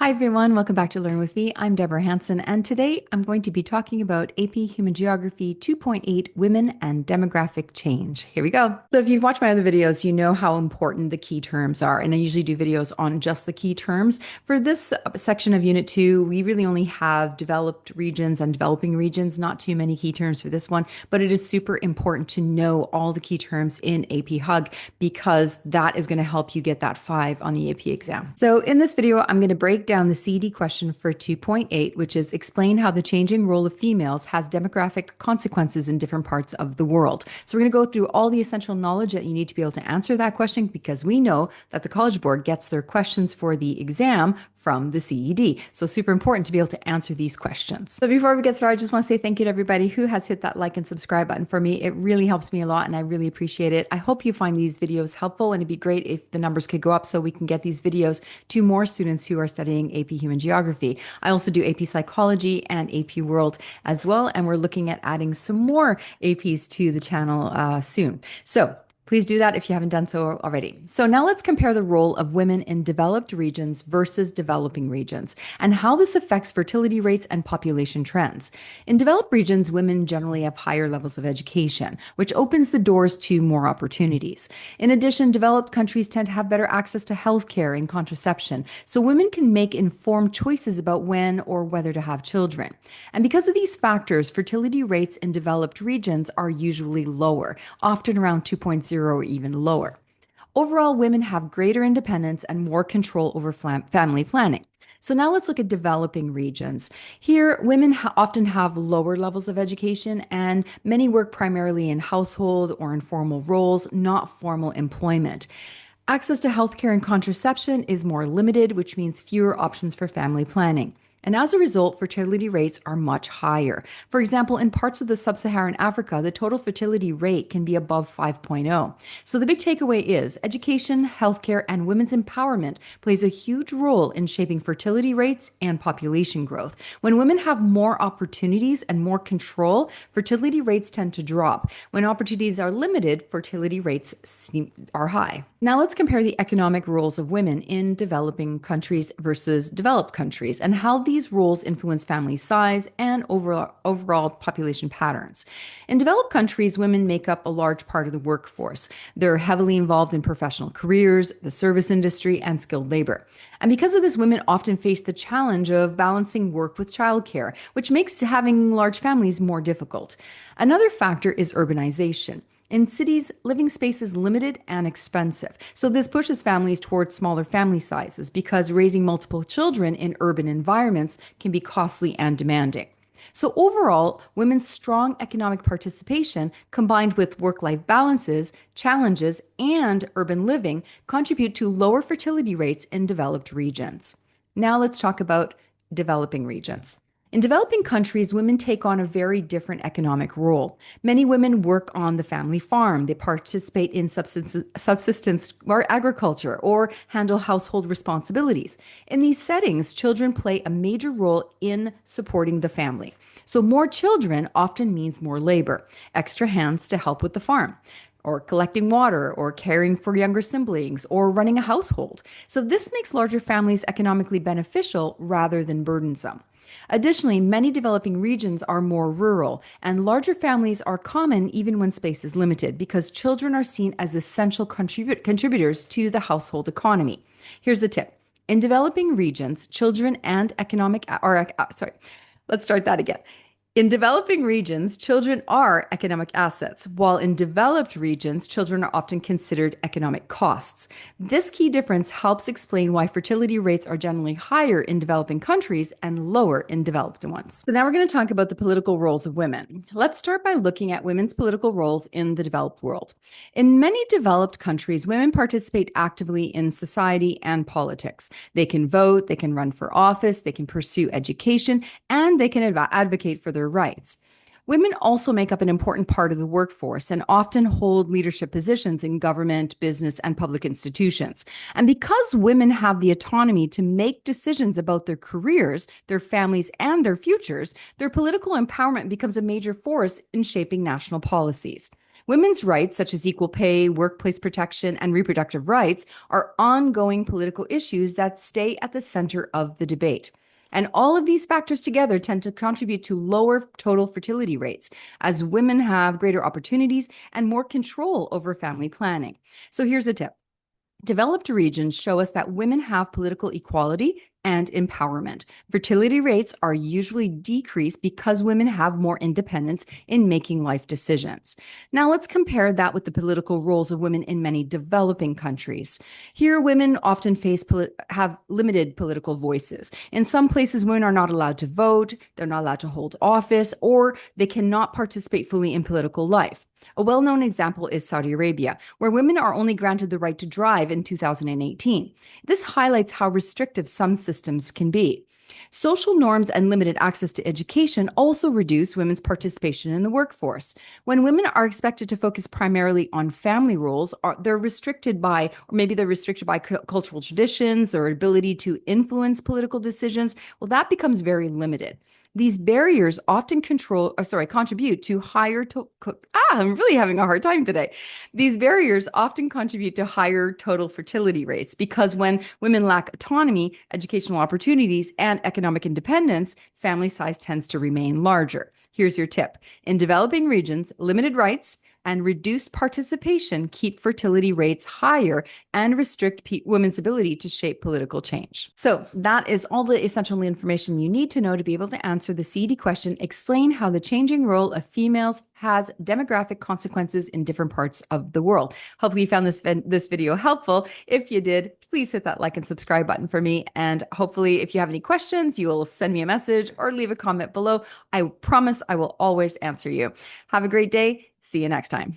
Hi everyone, welcome back to Learn with Me. I'm Deborah Hanson, and today I'm going to be talking about AP Human Geography 2.8 Women and Demographic Change. Here we go. So if you've watched my other videos, you know how important the key terms are, and I usually do videos on just the key terms. For this section of Unit 2, we really only have developed regions and developing regions, not too many key terms for this one, but it is super important to know all the key terms in AP Hug because that is going to help you get that 5 on the AP exam. So in this video, I'm going to break down the CED question for 2.8, which is explain how the changing role of females has demographic consequences in different parts of the world. So we're going to go through all the essential knowledge that you need to be able to answer that question because we know that the College Board gets their questions for the exam from the CED. So super important to be able to answer these questions. So before we get started, I just want to say thank you to everybody who has hit that like and subscribe button for me. It really helps me a lot and I really appreciate it. I hope you find these videos helpful and it'd be great if the numbers could go up so we can get these videos to more students who are studying AP Human Geography. I also do AP Psychology and AP World as well, and we're looking at adding some more APs to the channel soon. So please do that if you haven't done so already. So now let's compare the role of women in developed regions versus developing regions and how this affects fertility rates and population trends. In developed regions, women generally have higher levels of education, which opens the doors to more opportunities. In addition, developed countries tend to have better access to healthcare and contraception, so women can make informed choices about when or whether to have children. And because of these factors, fertility rates in developed regions are usually lower, often around 2.0 or even lower. Overall, women have greater independence and more control over family planning. So now let's look at developing regions. Here, women often have lower levels of education and many work primarily in household or informal roles, not formal employment. Access to healthcare and contraception is more limited, which means fewer options for family planning. And as a result, fertility rates are much higher. For example, in parts of the sub-Saharan Africa, the total fertility rate can be above 5.0. So the big takeaway is education, healthcare, and women's empowerment plays a huge role in shaping fertility rates and population growth. When women have more opportunities and more control, fertility rates tend to drop. When opportunities are limited, fertility rates are high. Now let's compare the economic roles of women in developing countries versus developed countries and how these roles influence family size and overall population patterns. In developed countries, women make up a large part of the workforce. They're heavily involved in professional careers, the service industry, and skilled labor. And because of this, women often face the challenge of balancing work with childcare, which makes having large families more difficult. Another factor is urbanization. In cities, living space is limited and expensive. So this pushes families towards smaller family sizes because raising multiple children in urban environments can be costly and demanding. So overall, women's strong economic participation combined with work-life balances, challenges, and urban living contribute to lower fertility rates in developed regions. Now let's talk about developing regions. In developing countries, women take on a very different economic role. Many women work on the family farm. They participate in subsistence or agriculture or handle household responsibilities. In these settings, children play a major role in supporting the family. So more children often means more labor, extra hands to help with the farm, or collecting water, or caring for younger siblings, or running a household. So this makes larger families economically beneficial rather than burdensome. Additionally, many developing regions are more rural, and larger families are common even when space is limited because children are seen as essential contributors to the household economy. Here's the tip. In developing regions, children and let's start that again. In developing regions, children are economic assets, while in developed regions, children are often considered economic costs. This key difference helps explain why fertility rates are generally higher in developing countries and lower in developed ones. So now we're going to talk about the political roles of women. Let's start by looking at women's political roles in the developed world. In many developed countries, women participate actively in society and politics. They can vote, they can run for office, they can pursue education, and they can advocate for their rights. Women also make up an important part of the workforce and often hold leadership positions in government, business, and public institutions. And because women have the autonomy to make decisions about their careers, their families, and their futures, their political empowerment becomes a major force in shaping national policies. Women's rights, such as equal pay, workplace protection, and reproductive rights, are ongoing political issues that stay at the center of the debate. And all of these factors together tend to contribute to lower total fertility rates, as women have greater opportunities and more control over family planning. So here's a tip. Developed regions show us that women have political equality and empowerment. Fertility rates are usually decreased because women have more independence in making life decisions. Now, let's compare that with the political roles of women in many developing countries. Here, women often have limited political voices. In some places, women are not allowed to vote, they're not allowed to hold office, or they cannot participate fully in political life. A well-known example is Saudi Arabia, where women are only granted the right to drive in 2018. This highlights how restrictive some systems can be. Social norms and limited access to education also reduce women's participation in the workforce. When women are expected to focus primarily on family roles, they're restricted by, or maybe they're restricted by cultural traditions, their ability to influence political decisions. Well, that becomes very limited. These barriers often contribute to I'm really having a hard time today. These barriers often contribute to higher total fertility rates because when women lack autonomy, educational opportunities, and economic independence, family size tends to remain larger. Here's your tip. In developing regions, limited rights and reduced participation keep fertility rates higher and restrict women's ability to shape political change. So that is all the essential information you need to know to be able to answer the CED question, explain how the changing role of females has demographic consequences in different parts of the world. Hopefully you found this video helpful. If you did, please hit that like and subscribe button for me. And hopefully if you have any questions, you will send me a message or leave a comment below. I promise I will always answer you. Have a great day. See you next time.